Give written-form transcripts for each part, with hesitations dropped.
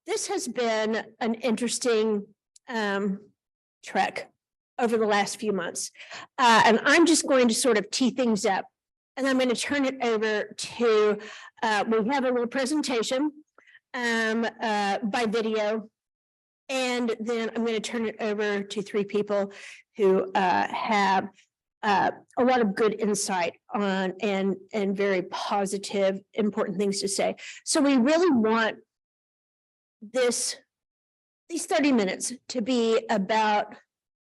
this has been an interesting trek over the last few months. And I'm just going to sort of tee things up. And I'm going to turn it over to, we have a little presentation by video. And then I'm going to turn it over to three people who have a lot of good insight on and very positive, important things to say. So we really want these 30 minutes to be about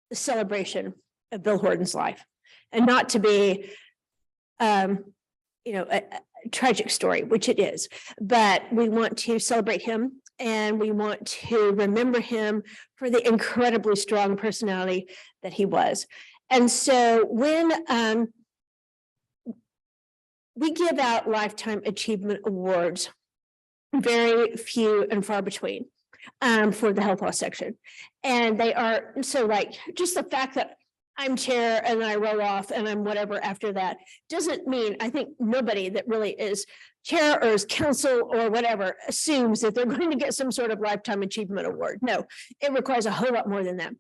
the celebration of Bill Horton's life, and not to be, a tragic story, which it is. But we want to celebrate him, and we want to remember him for the incredibly strong personality that he was. And so when we give out Lifetime Achievement Awards, very few and far between for the health law section. And they are, so like, just the fact that I'm chair and I roll off and I'm whatever after that doesn't mean, I think nobody that really is chair or is counsel or whatever assumes that they're going to get some sort of Lifetime Achievement Award. No, it requires a whole lot more than that.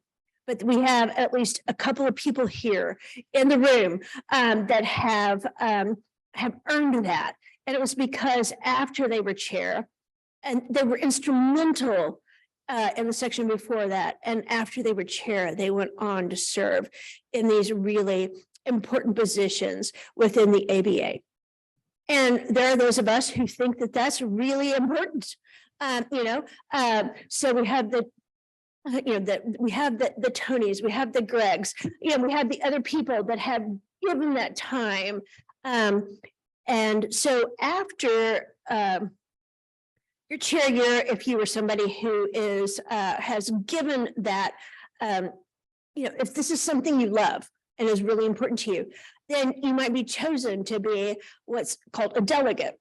But we have at least a couple of people here in the room that have earned that. And it was because after they were chair, and they were instrumental in the section before that, and after they were chair, they went on to serve in these really important positions within the ABA. And there are those of us who think that that's really important. So we have the we have the Tonys, we have the Gregs, we have the other people that have given that time. And so after your chair year, if you were somebody who is has given that, if this is something you love and is really important to you, then you might be chosen to be what's called a delegate,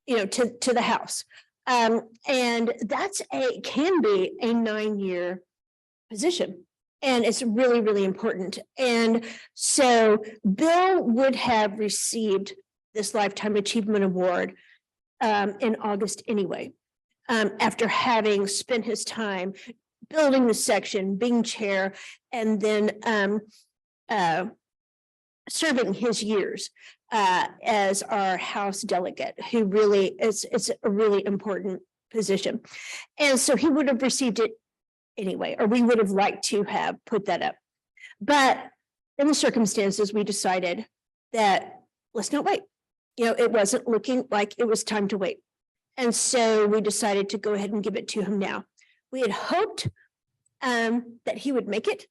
to the House. And that's can be a 9-year position. And it's really, really important. And so Bill would have received this Lifetime Achievement Award in August anyway, after having spent his time building the section, being chair, and then serving his years as our House delegate, who really it's a really important position. And so he would have received it anyway, or we would have liked to have put that up. But in the circumstances, we decided that let's not wait. It wasn't looking like it was time to wait. And so we decided to go ahead and give it to him now. We had hoped that he would make it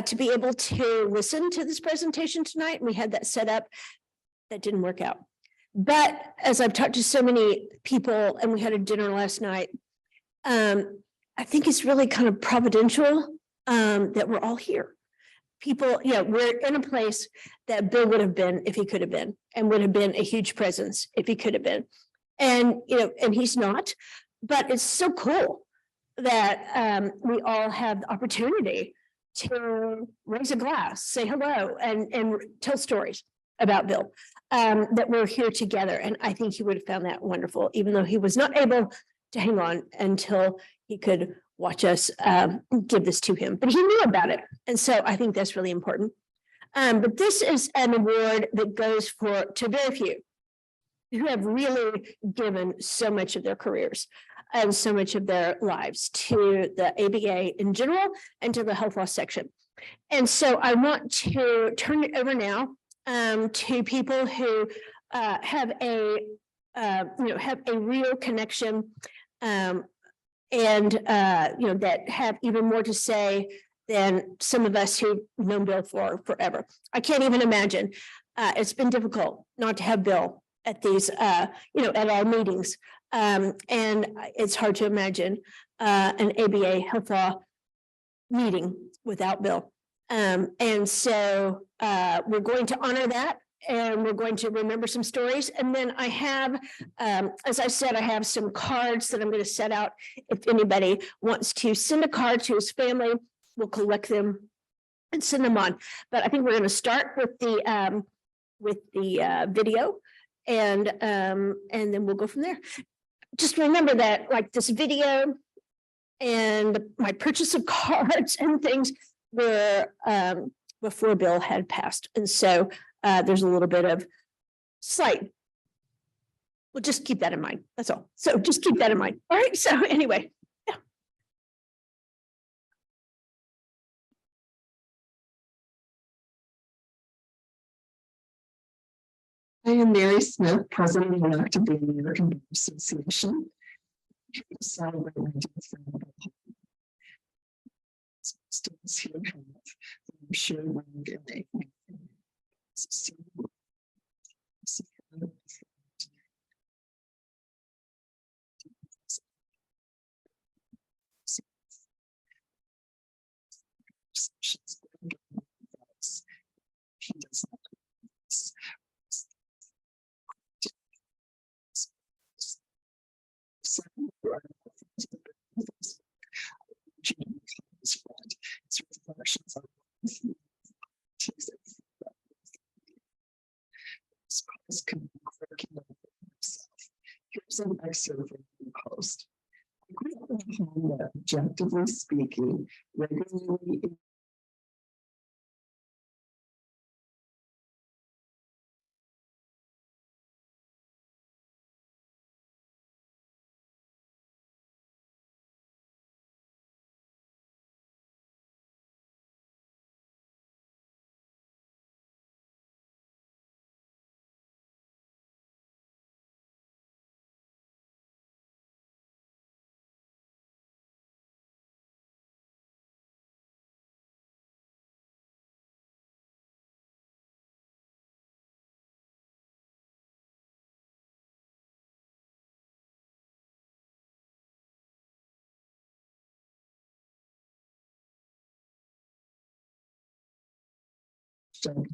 to be able to listen to this presentation tonight. We had that set up. That didn't work out. But as I've talked to so many people, and we had a dinner last night, I think it's really kind of providential that we're all here. People, we're in a place that Bill would have been if he could have been, and would have been a huge presence if he could have been. And, and he's not, but it's so cool that we all have the opportunity to raise a glass, say hello, and tell stories about Bill, that we're here together. And I think he would have found that wonderful, even though he was not able to hang on until he could watch us give this to him, but he knew about it. And so I think that's really important. But this is an award that goes to very few who have really given so much of their careers and so much of their lives to the ABA in general and to the health law section. And so I want to turn it over now to people who have a real connection and that have even more to say than some of us who've known Bill for forever. I can't even imagine. It's been difficult not to have Bill at these, at our meetings. And it's hard to imagine an ABA health law meeting without Bill. And so we're going to honor that, and we're going to remember some stories. And then I have, as I said, I have some cards that I'm going to set out. If anybody wants to send a card to his family, we'll collect them and send them on. But I think we're going to start with the video, and then we'll go from there. Just remember that, like, this video And my purchase of cards and things were before Bill had passed. And so there's a little bit of slight. Well, just keep that in mind. That's all. So just keep that in mind. All right. So anyway. Yeah. I am Mary Smith, President-elect of the American Bar Association. To celebrate my dear friend, students here have shared my DNA. He does not. His reflections on here's an excerpt from the post. I grew up in a home that, objectively speaking, regularly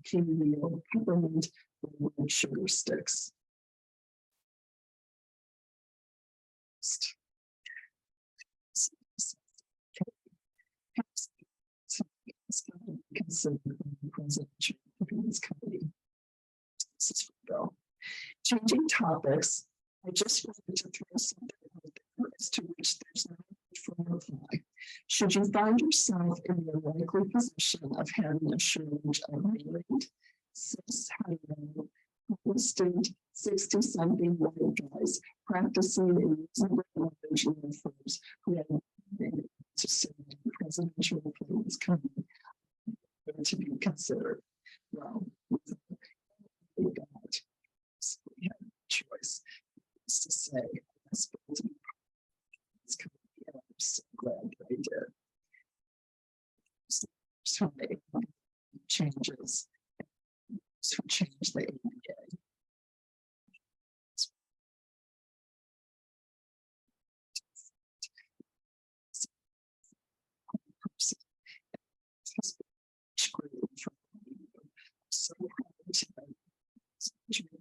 Kimmeal, peppermint, and sugar sticks. Consider the presidential company. This is for Bill. Changing topics, I just wanted to throw something out there as to which there's no need for reply. Should you find yourself in the likely position of having a shortage of married, cis-hetero, distant 60-something white guys practicing in reasonable knowledge law firms who have to serve the presidential appointments coming to be considered? Well, we got we have a choice. It's to say, I'm supposed to be this company, and I'm so glad that I did. So they changes to change the ABA. So proud to have such a company.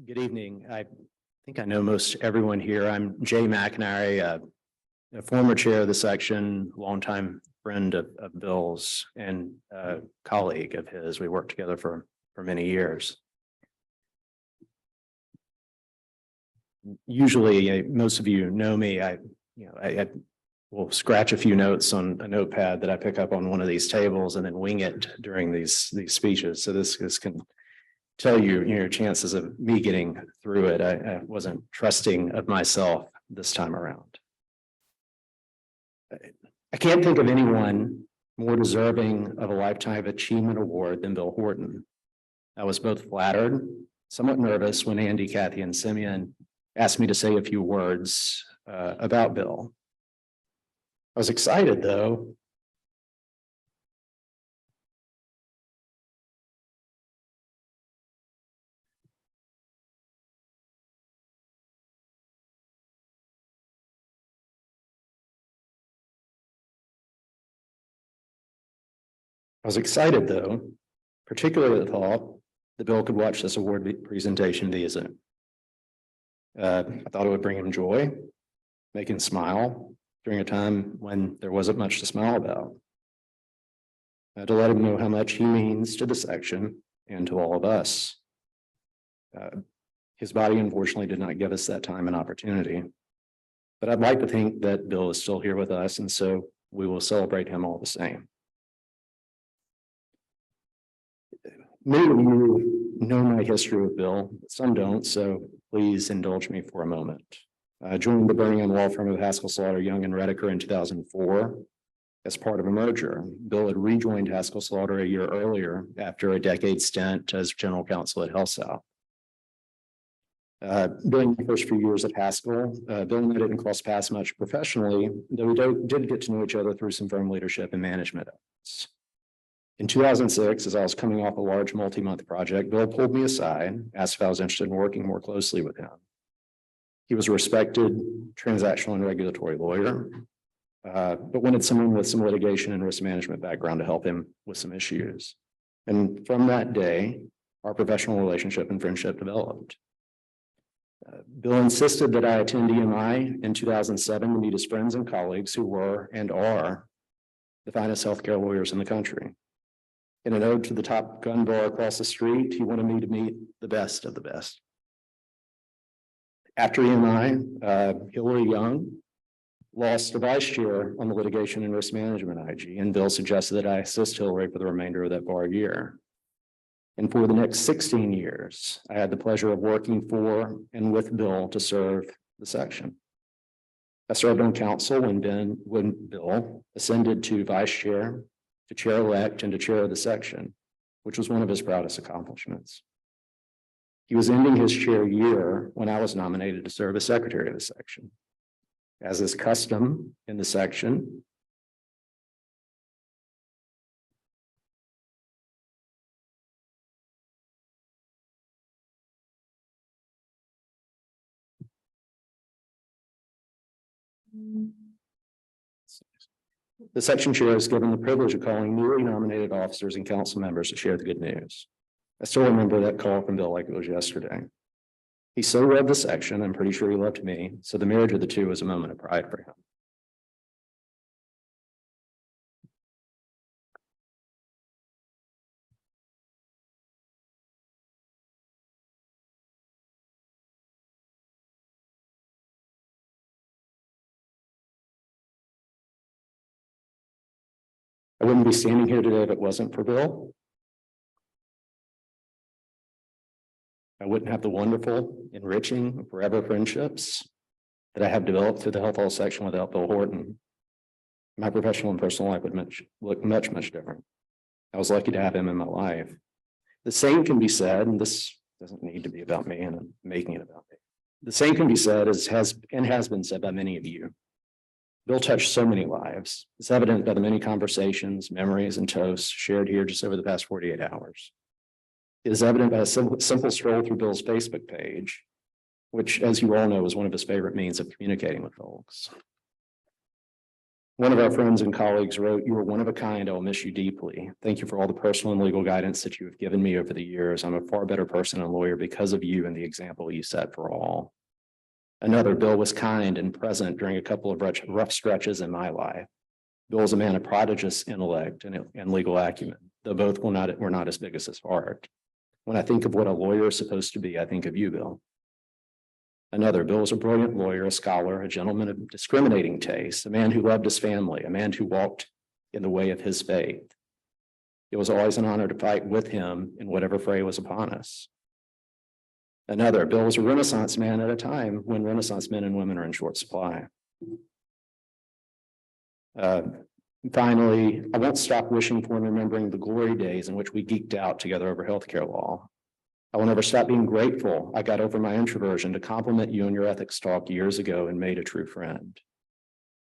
Good evening. I think I know most everyone here. I'm Jay McInerney, a former chair of the section, longtime friend of Bill's and colleague of his. We worked together for many years. Usually, most of you know me. I will scratch a few notes on a notepad that I pick up on one of these tables and then wing it during these speeches. So this can tell you your chances of me getting through it. I wasn't trusting of myself this time around. I can't think of anyone more deserving of a Lifetime Achievement Award than Bill Horton. I was both flattered, somewhat nervous when Andy, Kathy, and Simeon asked me to say a few words about Bill. I was excited though, was excited though, particularly at the thought that Bill could watch this award presentation via Zoom. I thought it would bring him joy, make him smile during a time when there wasn't much to smile about. To let him know how much he means to the section and to all of us. His body unfortunately did not give us that time and opportunity. But I'd like to think that Bill is still here with us, and so we will celebrate him all the same. Many of you know my history with Bill, some don't, so please indulge me for a moment. I joined the Birmingham law firm of Haskell, Slaughter, Young and Redeker in 2004 as part of a merger. Bill had rejoined Haskell Slaughter a year earlier after a decade stint as general counsel at HealthSouth. During the first few years at Haskell, Bill and I didn't cross paths much professionally, though we did get to know each other through some firm leadership and management efforts. In 2006, as I was coming off a large multi-month project, Bill pulled me aside, asked if I was interested in working more closely with him. He was a respected transactional and regulatory lawyer, but wanted someone with some litigation and risk management background to help him with some issues. And from that day, our professional relationship and friendship developed. Bill insisted that I attend EMI in 2007 to meet his friends and colleagues who were and are the finest healthcare lawyers in the country. In an ode to the top gun bar across the street, he wanted me to meet the best of the best. After EMI, Hillary Young lost the vice chair on the litigation and risk management IG, and Bill suggested that I assist Hillary for the remainder of that bar year. And for the next 16 years, I had the pleasure of working for and with Bill to serve the section. I served on council when Bill ascended to vice chair, to chair-elect, and to chair of the section, which was one of his proudest accomplishments. He was ending his chair year when I was nominated to serve as secretary of the section. As is custom in the section, the section chair is given the privilege of calling newly nominated officers and council members to share the good news. I still remember that call from Bill like it was yesterday. He so loved the section, I'm pretty sure he loved me, so the marriage of the two was a moment of pride for him. I wouldn't be standing here today if it wasn't for Bill. I wouldn't have the wonderful, enriching, forever friendships that I have developed through the health law section without Bill Horton. My professional and personal life would look much different. I was lucky to have him in my life. The same can be said, and this doesn't need to be about me, and I'm making it about me. The same can be said as has been said by many of you. Bill touched so many lives. It's evident by the many conversations, memories, and toasts shared here just over the past 48 hours. It is evident by a simple stroll through Bill's Facebook page, which, as you all know, is one of his favorite means of communicating with folks. One of our friends and colleagues wrote, "You are one of a kind. I will miss you deeply. Thank you for all the personal and legal guidance that you have given me over the years. I'm a far better person and lawyer because of you and the example you set for all." Another, "Bill was kind and present during a couple of rough stretches in my life. Bill is a man of prodigious intellect and legal acumen, though both were not as big as his heart. When I think of what a lawyer is supposed to be, I think of you, Bill." Another, "Bill was a brilliant lawyer, a scholar, a gentleman of discriminating taste, a man who loved his family, a man who walked in the way of his faith. It was always an honor to fight with him in whatever fray was upon us." Another, "Bill was a Renaissance man at a time when Renaissance men and women are in short supply." Finally, I won't stop wishing for and remembering the glory days in which we geeked out together over healthcare law. I will never stop being grateful I got over my introversion to compliment you on your ethics talk years ago and made a true friend.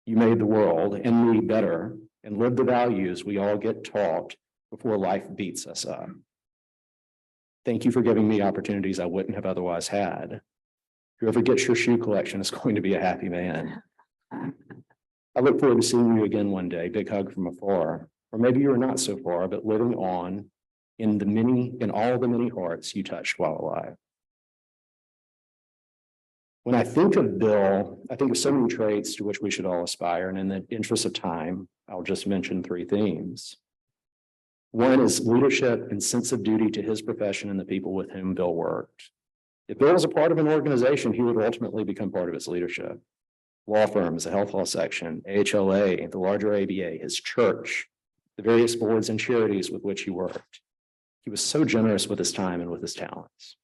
You made the world and me better and lived the values we all get taught before life beats us up. Thank you for giving me opportunities I wouldn't have otherwise had. Whoever gets your shoe collection is going to be a happy man. I look forward to seeing you again one day. Big hug from afar. Or maybe you're not so far, but living on in all the many hearts you touched while alive. When I think of Bill, I think of so many traits to which we should all aspire. And in the interest of time, I'll just mention 3 themes. One is leadership and sense of duty to his profession and the people with whom Bill worked. If Bill was a part of an organization, he would ultimately become part of its leadership. Law firms, the health law section, AHLA, the larger ABA, his church, the various boards and charities with which he worked. He was so generous with his time and with his talents.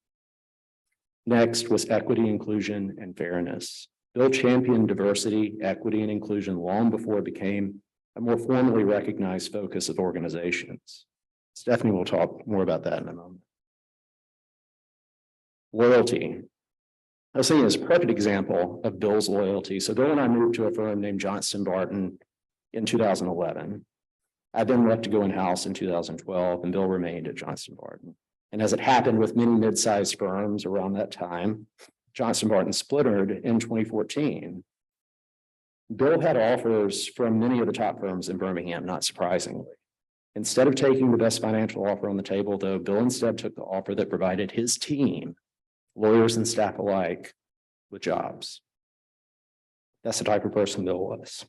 Next was equity, inclusion, and fairness. Bill championed diversity, equity, and inclusion long before it became a more formally recognized focus of organizations. Stephanie will talk more about that in a moment. Loyalty. I was thinking it's a perfect example of Bill's loyalty. So Bill and I moved to a firm named Johnston Barton in 2011. I then left to go in-house in 2012, and Bill remained at Johnston Barton. And as it happened with many mid-sized firms around that time, Johnston Barton splintered in 2014. Bill had offers from many of the top firms in Birmingham, not surprisingly. Instead of taking the best financial offer on the table, though, Bill instead took the offer that provided his team, lawyers and staff alike, with jobs. That's the type of person Bill was.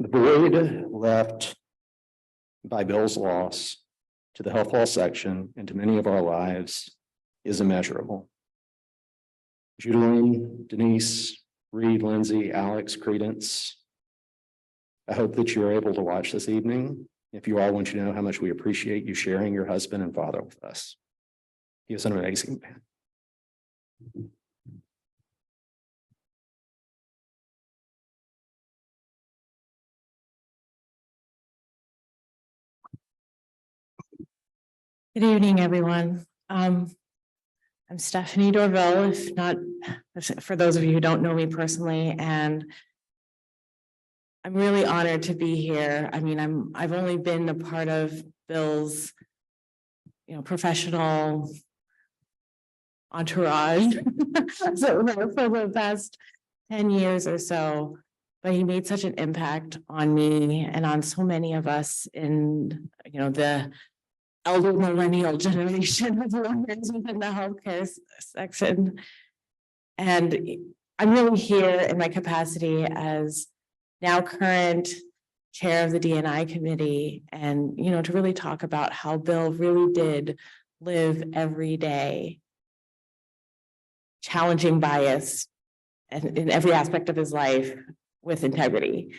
The void left by Bill's loss to the health law section and to many of our lives is immeasurable. Judeline, Denise, Reed, Lindsay, Alex, Credence, I hope that you're able to watch this evening. If you are, I want you to know how much we appreciate you sharing your husband and father with us. He was an amazing man. Good evening, everyone. I'm Stephanie Dorville, for those of you who don't know me personally, and I'm really honored to be here. I mean, I've only been a part of Bill's, professional entourage so for the past 10 years or so, but he made such an impact on me and on so many of us in, the elder millennial generation of lawyers within the healthcare section. And I'm really here in my capacity as now current chair of the D&I committee, and, to really talk about how Bill really did live every day, challenging bias and in every aspect of his life with integrity.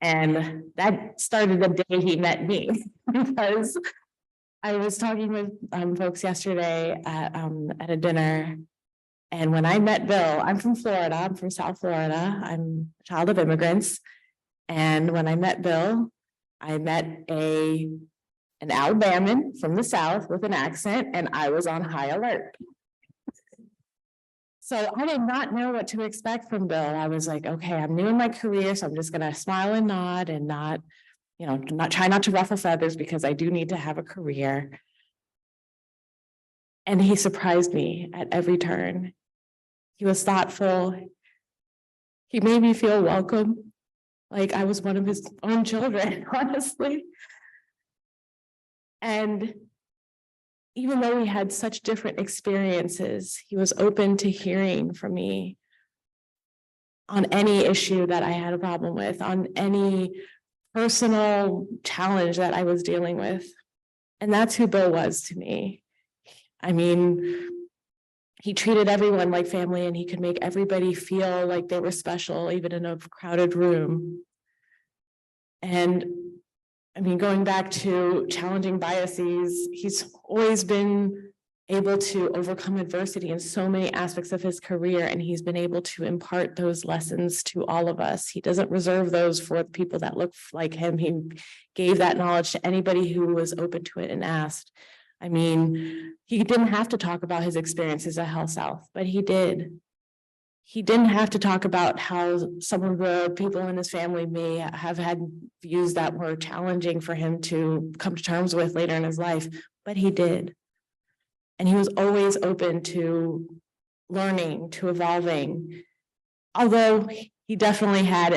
And that started the day he met me, because I was talking with folks yesterday at a dinner, and when I met Bill, I'm from Florida, I'm from South Florida, I'm a child of immigrants, and when I met Bill, I met an Alabamian from the South with an accent, and I was on high alert. So I did not know what to expect from Bill. I was like, okay, I'm new in my career, so I'm just gonna smile and nod and not try not to ruffle feathers, because I do need to have a career. And he surprised me at every turn. He was thoughtful. He made me feel welcome, like I was one of his own children, honestly. And even though we had such different experiences, he was open to hearing from me on any issue that I had a problem with, on any personal challenge that I was dealing with. And that's who Bill was to me. I mean, he treated everyone like family, and he could make everybody feel like they were special, even in a crowded room. And I mean, going back to challenging biases, he's always been able to overcome adversity in so many aspects of his career, and he's been able to impart those lessons to all of us. He doesn't reserve those for the people that look like him. He gave that knowledge to anybody who was open to it and asked. I mean, he didn't have to talk about his experiences at Health South, but he did. He didn't have to talk about how some of the people in his family may have had views that were challenging for him to come to terms with later in his life, but he did. And he was always open to learning, to evolving. Although he definitely had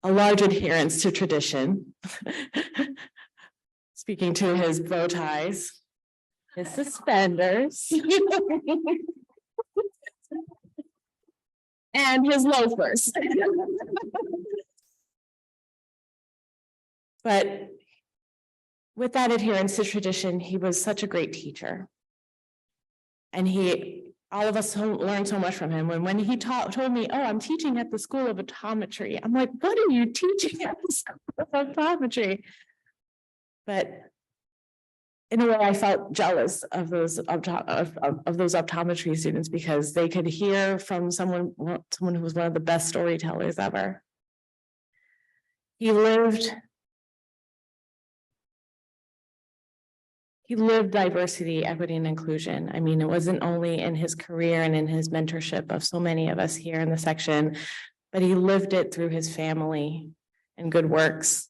a large adherence to tradition. Speaking to his bow ties, his suspenders, and his loafers. But with that adherence to tradition, he was such a great teacher. And all of us learned so much from him. When he told me, oh, I'm teaching at the School of Optometry. I'm like, what are you teaching at the School of Optometry? But in a way, I felt jealous of those optometry students because they could hear from someone who was one of the best storytellers ever. He lived diversity, equity, and inclusion. I mean, it wasn't only in his career and in his mentorship of so many of us here in the section, but he lived it through his family and good works.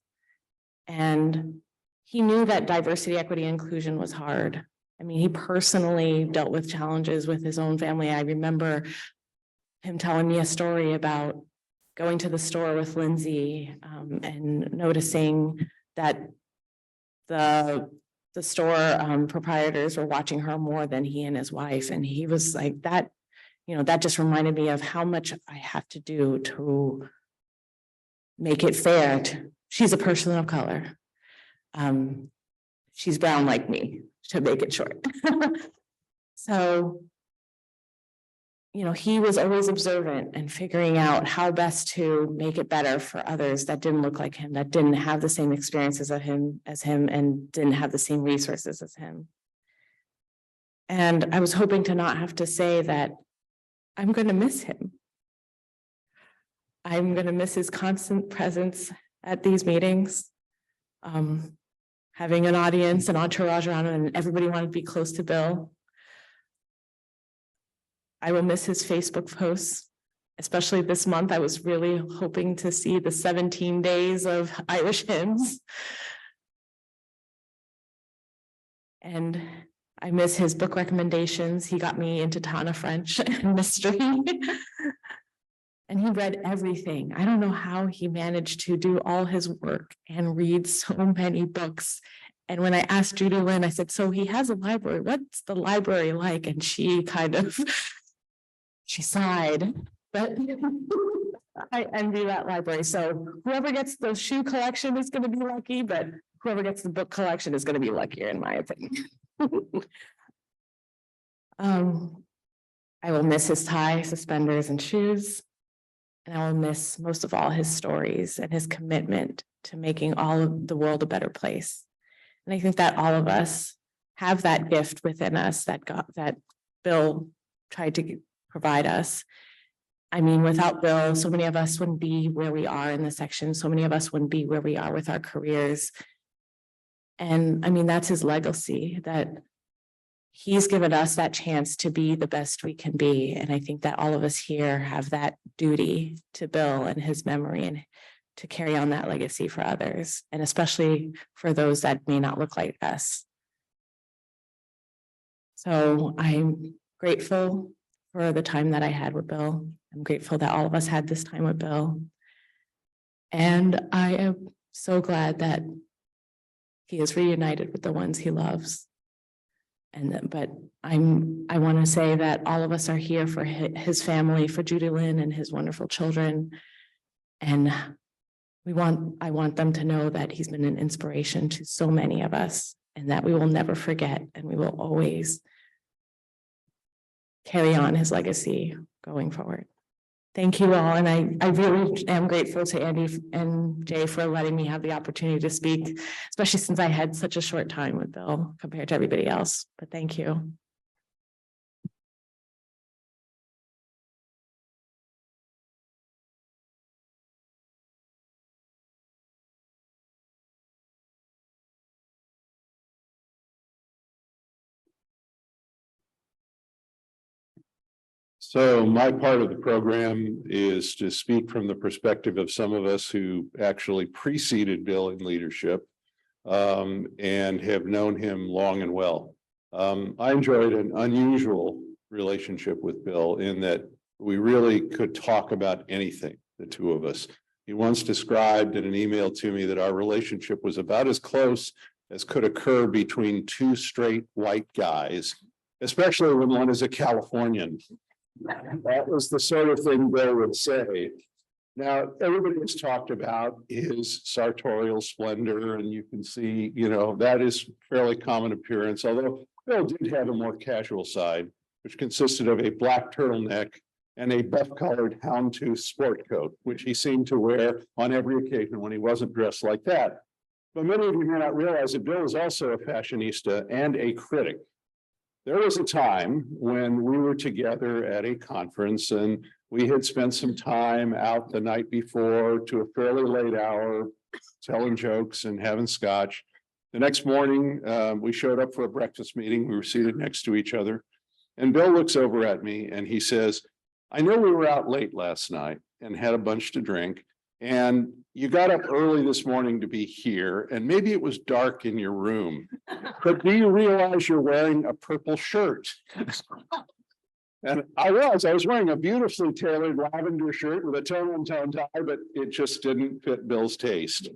And he knew that diversity, equity, and inclusion was hard. I mean, he personally dealt with challenges with his own family. I remember him telling me a story about going to the store with Lindsay and noticing that the store proprietors were watching her more than he and his wife. And he was like, that just reminded me of how much I have to do to make it fair. She's a person of color. She's brown like me, to make it short. So, he was always observant and figuring out how best to make it better for others that didn't look like him, that didn't have the same experiences as him, and didn't have the same resources as him. And I was hoping to not have to say that I'm going to miss him. I'm going to miss his constant presence at these meetings. Having an audience, an entourage around him, and everybody wanted to be close to Bill. I will miss his Facebook posts, especially this month. I was really hoping to see the 17 days of Irish hymns. And I miss his book recommendations. He got me into Tana French and mystery. And he read everything. I don't know how he managed to do all his work and read so many books. And when I asked Judy Lynn, I said, so he has a library. What's the library like? And she she sighed, but I envy that library. So whoever gets the shoe collection is going to be lucky, but whoever gets the book collection is going to be luckier, in my opinion. I will miss his tie, suspenders, and shoes. And I will miss most of all his stories and his commitment to making all of the world a better place. And I think that all of us have that gift within us that Bill tried to provide us. I mean, without Bill, so many of us wouldn't be where we are in the section. So many of us wouldn't be where we are with our careers. And I mean, that's his legacy, that he's given us that chance to be the best we can be. And I think that all of us here have that duty to Bill and his memory and to carry on that legacy for others, and especially for those that may not look like us. So I'm grateful for the time that I had with Bill. I'm grateful that all of us had this time with Bill. And I am so glad that he is reunited with the ones he loves. But I want to say that all of us are here for his family, for Judy Lynn and his wonderful children. And I want them to know that he's been an inspiration to so many of us, and that we will never forget, and we will always carry on his legacy going forward. Thank you all. And I really am grateful to Andy and Jay for letting me have the opportunity to speak, especially since I had such a short time with Bill compared to everybody else. But thank you. So my part of the program is to speak from the perspective of some of us who actually preceded Bill in leadership and have known him long and well. I enjoyed an unusual relationship with Bill in that we really could talk about anything, the two of us. He once described in an email to me that our relationship was about as close as could occur between two straight white guys, especially when one is a Californian. That was the sort of thing Bill would say. Now, everybody has talked about his sartorial splendor, and you can see, that is fairly common appearance, although Bill did have a more casual side, which consisted of a black turtleneck and a buff-colored houndstooth sport coat, which he seemed to wear on every occasion when he wasn't dressed like that. But many of you may not realize that Bill is also a fashionista and a critic. There was a time when we were together at a conference and we had spent some time out the night before to a fairly late hour, telling jokes and having scotch. The next morning, we showed up for a breakfast meeting. We were seated next to each other. And Bill looks over at me and he says, I know we were out late last night and had a bunch to drink. And you got up early this morning to be here, and maybe it was dark in your room. But do you realize you're wearing a purple shirt? And I was wearing a beautifully tailored lavender shirt with a tone tie, but it just didn't fit Bill's taste.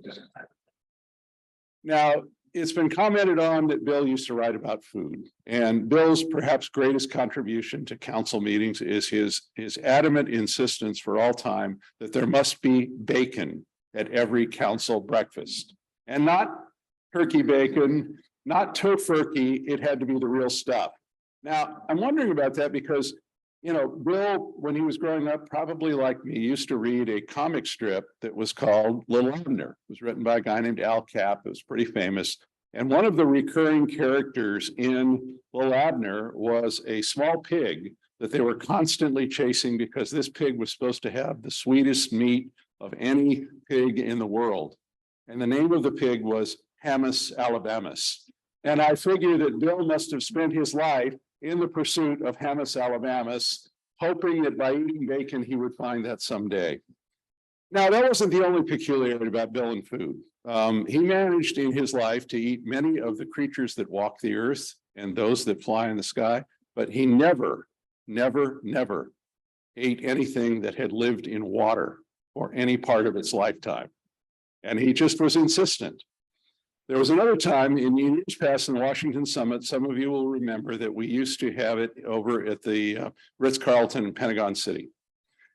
Now, it's been commented on that Bill used to write about food, and Bill's perhaps greatest contribution to council meetings is his adamant insistence for all time that there must be bacon at every council breakfast, and not turkey bacon, not tofurkey. It had to be the real stuff. Now, I'm wondering about that because, Bill, when he was growing up, probably like me, used to read a comic strip that was called Little Abner. It was written by a guy named Al Cap. It was pretty famous. And one of the recurring characters in Little Abner was a small pig that they were constantly chasing because this pig was supposed to have the sweetest meat of any pig in the world. And the name of the pig was Hamus Alabamus. And I figure that Bill must have spent his life in the pursuit of Hamus Alabamus, hoping that by eating bacon, he would find that someday. Now, that wasn't the only peculiarity about Bill and food. He managed in his life to eat many of the creatures that walk the earth and those that fly in the sky, but he never ate anything that had lived in water for any part of its lifetime. And he just was insistent. There was another time in years past in the Washington Summit, some of you will remember that we used to have it over at the Ritz-Carlton in Pentagon City.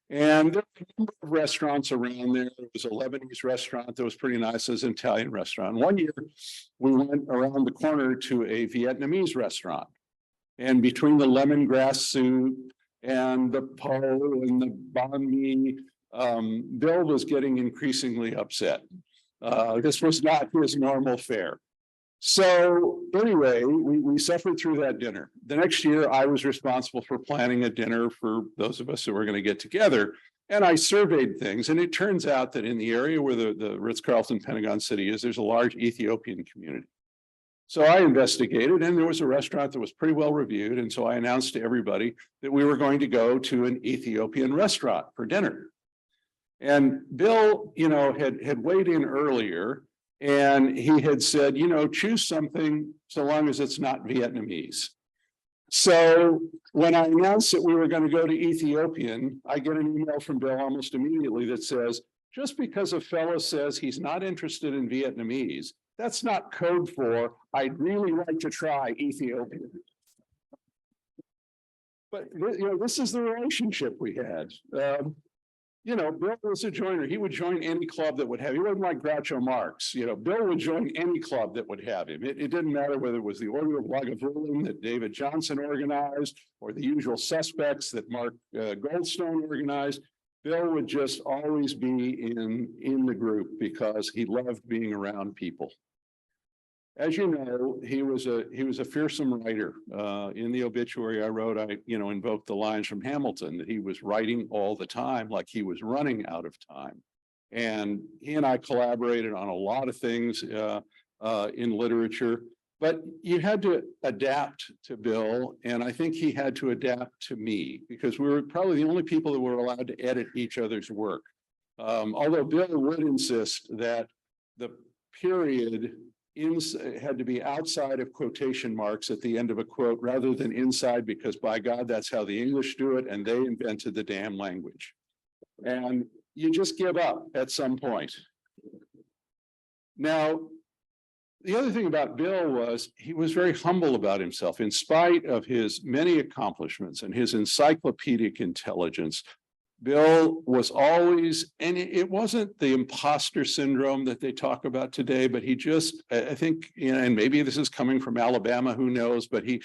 And there were a number of restaurants around there. There was a Lebanese restaurant that was pretty nice. There was an Italian restaurant. One year, we went around the corner to a Vietnamese restaurant. And between the lemongrass soup and the po and the banh mi, Bill was getting increasingly upset. This was not his normal fare. So anyway, we suffered through that dinner. The next year, I was responsible for planning a dinner for those of us who were going to get together. And I surveyed things. And it turns out that in the area where the Ritz-Carlton Pentagon City is, there's a large Ethiopian community. So I investigated, and there was a restaurant that was pretty well reviewed. And so I announced to everybody that we were going to go to an Ethiopian restaurant for dinner. And Bill, had weighed in earlier, and he had said, choose something so long as it's not Vietnamese. So when I announced that we were going to go to Ethiopian, I get an email from Bill almost immediately that says, just because a fellow says he's not interested in Vietnamese, that's not code for, I'd really like to try Ethiopian. But, this is the relationship we had. Bill was a joiner. He would join any club that would have him. He wasn't like Groucho Marx. Bill would join any club that would have him. It didn't matter whether it was the Order of Lagavulin that David Johnson organized or the Usual Suspects that Mark Goldstone organized. Bill would just always be in the group because he loved being around people. As you know, he was a fearsome writer. In the obituary I wrote, I invoked the lines from Hamilton that he was writing all the time, like he was running out of time. And he and I collaborated on a lot of things in literature, but you had to adapt to Bill, and I think he had to adapt to me because we were probably the only people that were allowed to edit each other's work. Although Bill would insist that the period had to be outside of quotation marks at the end of a quote rather than inside, because by God, that's how the English do it, and they invented the damn language. And you just give up at some point. Now, the other thing about Bill was he was very humble about himself. In spite of his many accomplishments and his encyclopedic intelligence, Bill was always, and it wasn't the imposter syndrome that they talk about today, but he just, I think, you know, and maybe this is coming from Alabama, who knows, but he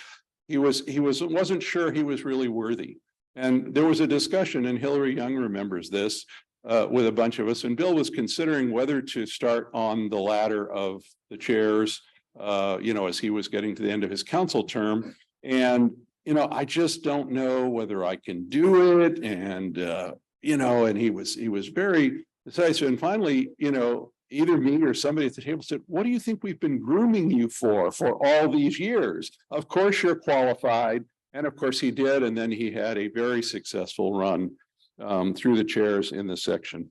wasn't sure he was really worthy. And there was a discussion, and Hillary Young remembers this, with a bunch of us, and Bill was considering whether to start on the ladder of the chairs, you know, as he was getting to the end of his council term. And you know, I just don't know whether I can do it. And, you know, and he was very decisive. And finally, you know, either me or somebody at the table said, what do you think we've been grooming you for all these years? Of course, you're qualified. And of course he did. And then he had a very successful run through the chairs in the section.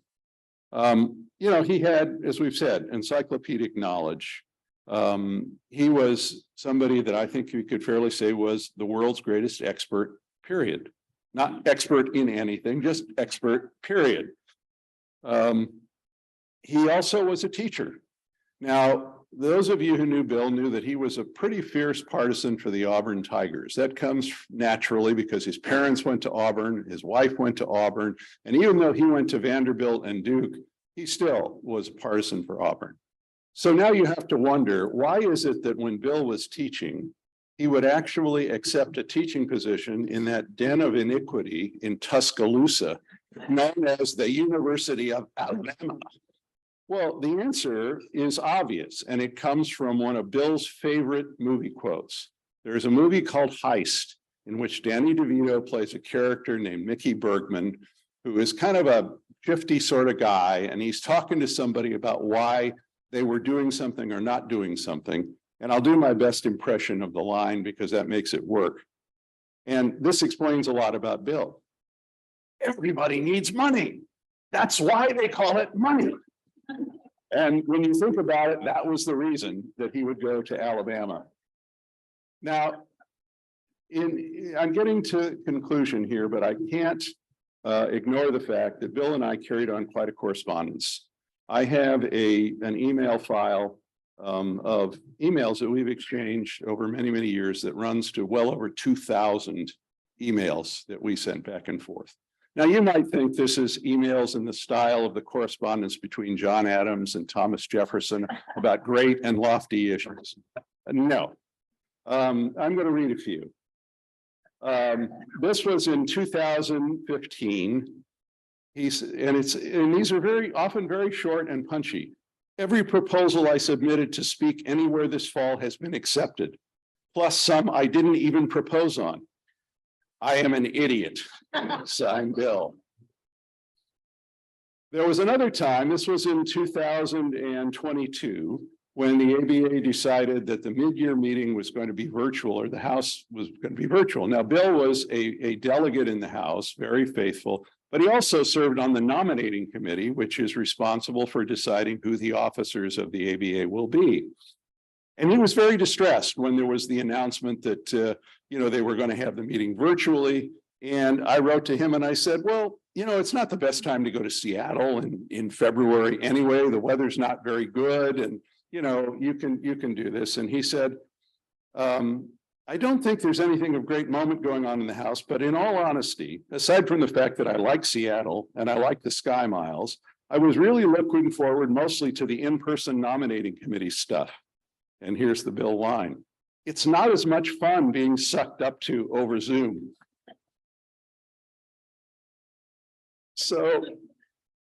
You know, he had, as we've said, encyclopedic knowledge. He was somebody that I think we could fairly say was the world's greatest expert, period. Not expert in anything, just expert, period. He also was a teacher. Now, those of you who knew Bill knew that he was a pretty fierce partisan for the Auburn Tigers. That comes naturally because his parents went to Auburn, his wife went to Auburn, and even though he went to Vanderbilt and Duke, he still was partisan for Auburn. So now you have to wonder, why is it that when Bill was teaching, he would actually accept a teaching position in that den of iniquity in Tuscaloosa, known as the University of Alabama? Well, the answer is obvious, and it comes from one of Bill's favorite movie quotes. There's a movie called Heist, in which Danny DeVito plays a character named Mickey Bergman, who is kind of a shifty sort of guy, and he's talking to somebody about why they were doing something or not doing something. And I'll do my best impression of the line because that makes it work. And this explains a lot about Bill. Everybody needs money. That's why they call it money. And when you think about it, that was the reason that he would go to Alabama. Now, I'm getting to conclusion here, but I can't ignore the fact that Bill and I carried on quite a correspondence. I have an email file of emails that we've exchanged over many, many years that runs to well over 2,000 emails that we sent back and forth. Now, you might think this is emails in the style of the correspondence between John Adams and Thomas Jefferson about great and lofty issues. No, I'm going to read a few. This was in 2015. And these are very often very short and punchy. Every proposal I submitted to speak anywhere this fall has been accepted, plus some I didn't even propose on. I am an idiot. Signed, Bill. There was another time, this was in 2022, when the ABA decided that the mid-year meeting was going to be virtual, or the House was going to be virtual. Now, Bill was a delegate in the House, very faithful, but he also served on the nominating committee, which is responsible for deciding who the officers of the ABA will be. And he was very distressed when there was the announcement that, you know, they were going to have the meeting virtually. And I wrote to him and I said, well, you know, it's not the best time to go to Seattle in February anyway. The weather's not very good. And, you know, you can do this. And he said, I don't think there's anything of great moment going on in the House, but in all honesty, aside from the fact that I like Seattle and I like the Sky Miles, I was really looking forward mostly to the in-person nominating committee stuff. And here's the Bill line. It's not as much fun being sucked up to over Zoom. So,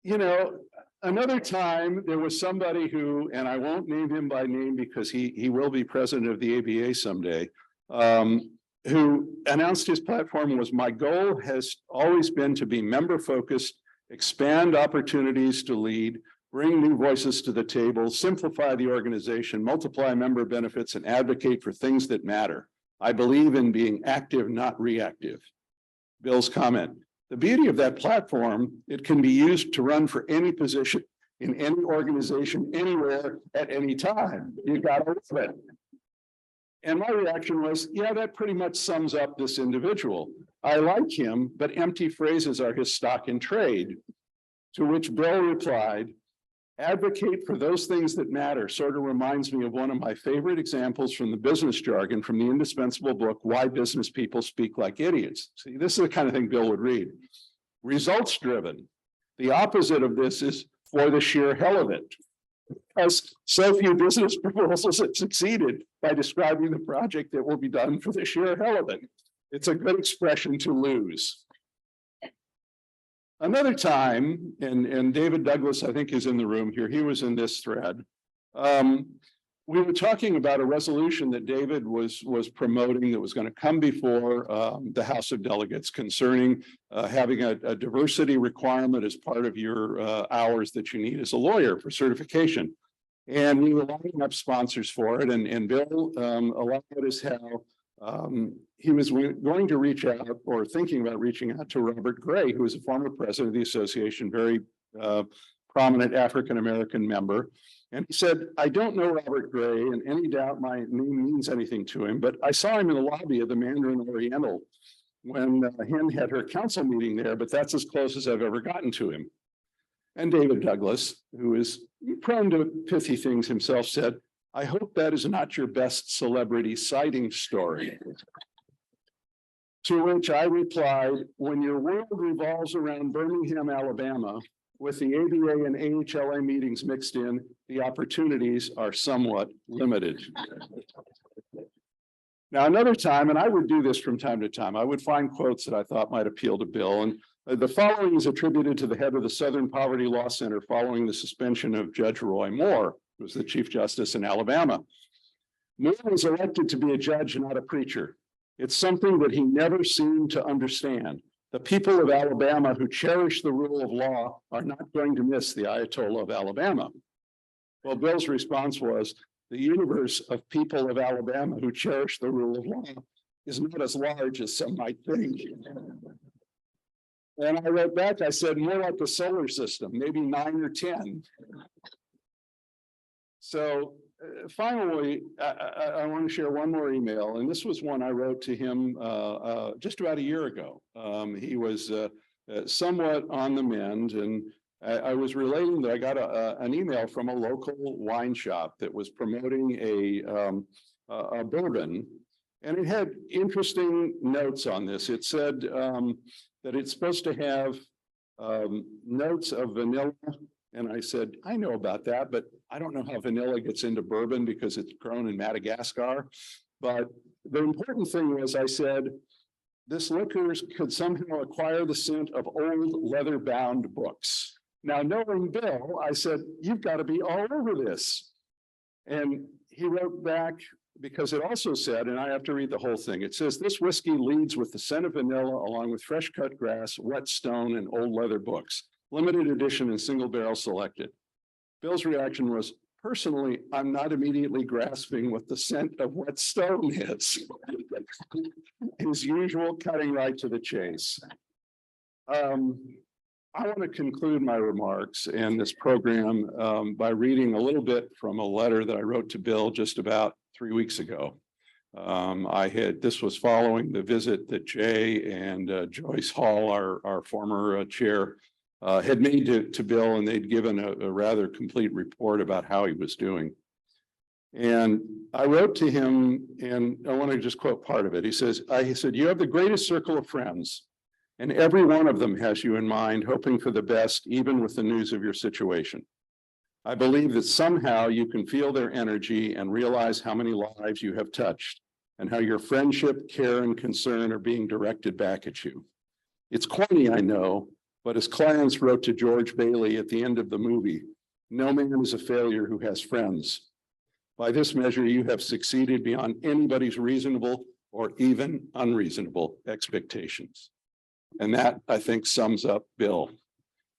you know, another time there was somebody who, and I won't name him by name because he will be president of the ABA someday, who announced his platform was, my goal has always been to be member focused, expand opportunities to lead, bring new voices to the table, simplify the organization, multiply member benefits, and advocate for things that matter. I believe in being active, not reactive. Bill's comment. The beauty of that platform, it can be used to run for any position in any organization, anywhere, at any time. You got to love it. And my reaction was, yeah, that pretty much sums up this individual. I like him, but empty phrases are his stock in trade. To which Bill replied, advocate for those things that matter sort of reminds me of one of my favorite examples from the business jargon from the indispensable book, Why Business People Speak Like Idiots. See, this is the kind of thing Bill would read. Results driven. The opposite of this is for the sheer hell of it. Because so few business proposals have succeeded by describing the project that will be done for the sheer hell of it. It's a good expression to lose. Another time, and David Douglas, I think, is in the room here. He was in this thread. We were talking about a resolution that David was promoting that was going to come before the House of Delegates concerning having a diversity requirement as part of your hours that you need as a lawyer for certification. And we were lining up sponsors for it. And Bill allowed us how he was going to reach out or thinking about reaching out to Robert Gray, who was a former president of the association, very prominent African-American member. And he said, I don't know Robert Gray, and any doubt my name means anything to him, but I saw him in the lobby of the Mandarin Oriental when Hen had her council meeting there, but that's as close as I've ever gotten to him. And David Douglas, who is prone to pithy things himself, said, I hope that is not your best celebrity sighting story. To which I replied, when your world revolves around Birmingham, Alabama, with the ABA and AHLA meetings mixed in, the opportunities are somewhat limited. Now, another time, and I would do this from time to time, I would find quotes that I thought might appeal to Bill. And the following is attributed to the head of the Southern Poverty Law Center following the suspension of Judge Roy Moore, who was the Chief Justice in Alabama. Moore was elected to be a judge, not a preacher. It's something that he never seemed to understand. The people of Alabama who cherish the rule of law are not going to miss the Ayatollah of Alabama. Well, Bill's response was, the universe of people of Alabama who cherish the rule of law is not as large as some might think. And I wrote back, I said, more like the solar system, maybe 9 or 10. So finally, I want to share one more email, and this was one I wrote to him just about a year ago. He was somewhat on the mend, and I was relating that I got an email from a local wine shop that was promoting a bourbon, and it had interesting notes on this. It said that it's supposed to have notes of vanilla. And I said, I know about that, but I don't know how vanilla gets into bourbon because it's grown in Madagascar. But the important thing was, I said, this liquor could somehow acquire the scent of old leather-bound books. Now, knowing Bill, I said, you've got to be all over this. And he wrote back, because it also said, and I have to read the whole thing, it says, this whiskey leads with the scent of vanilla along with fresh cut grass, wet stone, and old leather books. Limited edition and single barrel selected. Bill's reaction was, personally, I'm not immediately grasping what the scent of wet stone is. His usual cutting right to the chase. I want to conclude my remarks and this program by reading a little bit from a letter that I wrote to Bill just about 3 weeks ago. This was following the visit that Jay and Joyce Hall, our former chair, had made to Bill, and they'd given a rather complete report about how he was doing. And I wrote to him, and I want to just quote part of it. He said, you have the greatest circle of friends, and every one of them has you in mind, hoping for the best, even with the news of your situation. I believe that somehow you can feel their energy and realize how many lives you have touched, and how your friendship, care, and concern are being directed back at you. It's corny, I know, but as Clarence wrote to George Bailey at the end of the movie, no man is a failure who has friends. By this measure, you have succeeded beyond anybody's reasonable or even unreasonable expectations. And that, I think, sums up Bill.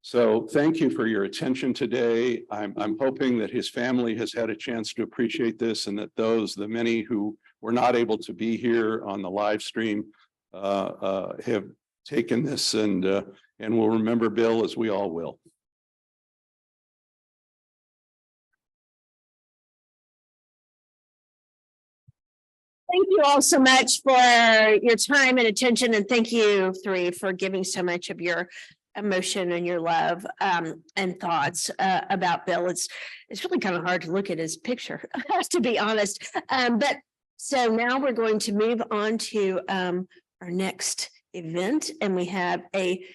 So thank you for your attention today. I'm hoping that his family has had a chance to appreciate this, and that the many who were not able to be here on the live stream have taken this and will remember Bill, as we all will. Thank you all so much for your time and attention, and thank you three for giving so much of your emotion and your love and thoughts about Bill. It's really kind of hard to look at his picture, to be honest. But so now we're going to move on to our next event, and we have a